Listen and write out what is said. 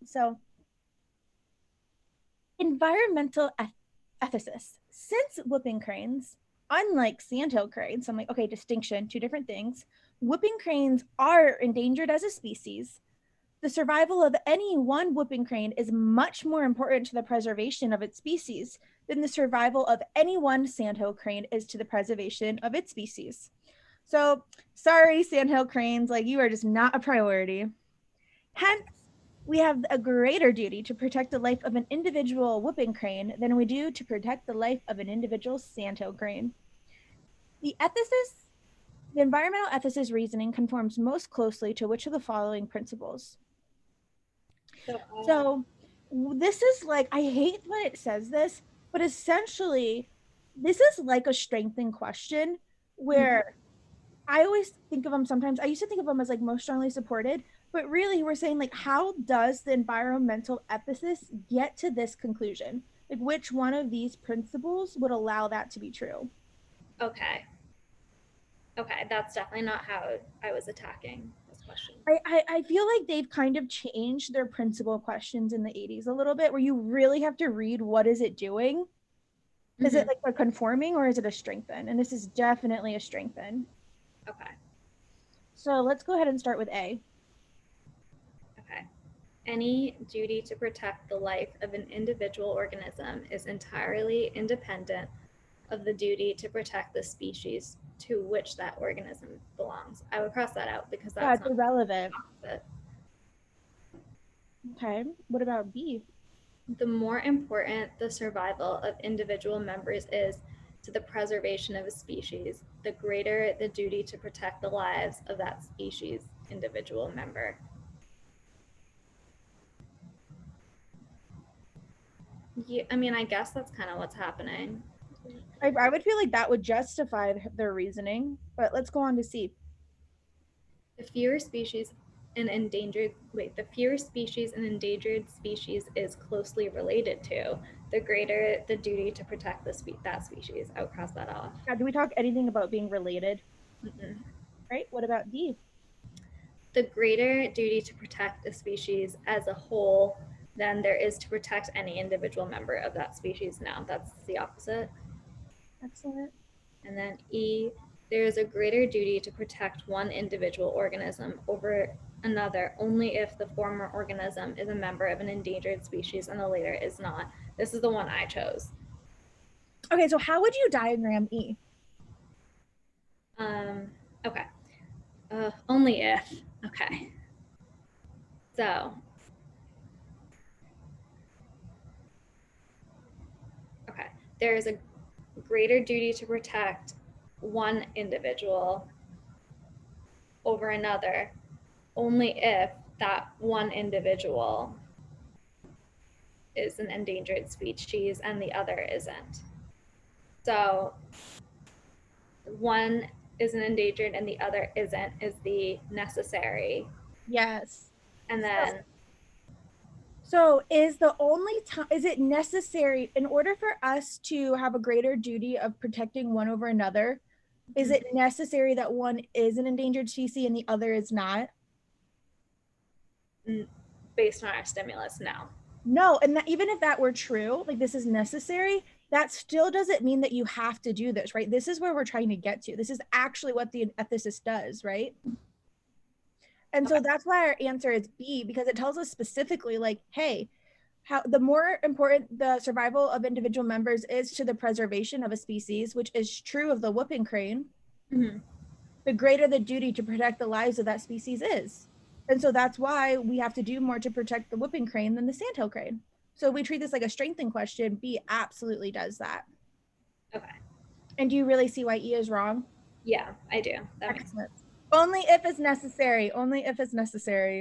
So environmental ethicists, since whooping cranes, unlike sandhill cranes, so I'm like, okay, distinction, two different things. Whooping cranes are endangered as a species. The survival of any one whooping crane is much more important to the preservation of its species than the survival of any one sandhill crane is to the preservation of its species. So, sorry, sandhill cranes, like you are just not a priority. Hence, we have a greater duty to protect the life of an individual whooping crane than we do to protect the life of an individual sandhill crane. The ethicist, the environmental ethicist reasoning conforms most closely to which of the following principles? So this is like, I hate when it says this, but essentially, this is like a strengthening question where I always think of them sometimes. I used to think of them as like most strongly supported, but really we're saying like, how does the environmental ethicist get to this conclusion? Like, which one of these principles would allow that to be true? Okay. Okay, that's definitely not how I was attacking this question. I feel like they've kind of changed their principle questions in the 80s a little bit, where you really have to read what is it doing. Is it Mm-hmm. like a conforming or is it a strengthen? And this is definitely a strengthen. Okay. So let's go ahead and start with A. Okay. Any duty to protect the life of an individual organism is entirely independent of the duty to protect the species to which that organism belongs. I would cross that out because Yeah, that's it's not irrelevant. opposite. Okay. What about B? The more important the survival of individual members is to the preservation of a species, the greater the duty to protect the lives of that species' individual member. Yeah, I mean, I guess that's kind of what's happening. I would feel like that would justify their reasoning, but let's go on to C. The fewer species an endangered the fewer species an endangered species is closely related to, the greater the duty to protect that species. I would cross that off. Now, do we talk anything about being related? Mm-mm. Right? What about D? The greater duty to protect a species as a whole than there is to protect any individual member of that species. Now, that's the opposite. Excellent. And then E, there is a greater duty to protect one individual organism over another only if the former organism is a member of an endangered species and the later is not. This is the one I chose. Okay, so how would you diagram E? Um, okay. Only if. Okay. So, okay. There is a greater duty to protect one individual over another only if that one individual is an endangered species and the other isn't. So one is an endangered and the other isn't is the necessary. Yes. And So, then so is the only time, is it necessary in order for us to have a greater duty of protecting one over another? Is it necessary that one is an endangered species and the other is not? based on our stimulus now. No, and that, even if that were true, like this is necessary, that still doesn't mean that you have to do this, right? This is where we're trying to get to. This is actually what the ethicist does, right? And Okay. so that's why our answer is B, because it tells us specifically, like, hey, how the more important the survival of individual members is to the preservation of a species, which is true of the whooping crane, Mm-hmm. the greater the duty to protect the lives of that species is. And so that's why we have to do more to protect the whooping crane than the sandhill crane. So we treat this like a strengthening question. B absolutely does that. Okay. And do you really see why E is wrong? Yeah, I do. That makes sense. Excellent. Only if it's necessary. Only if it's necessary.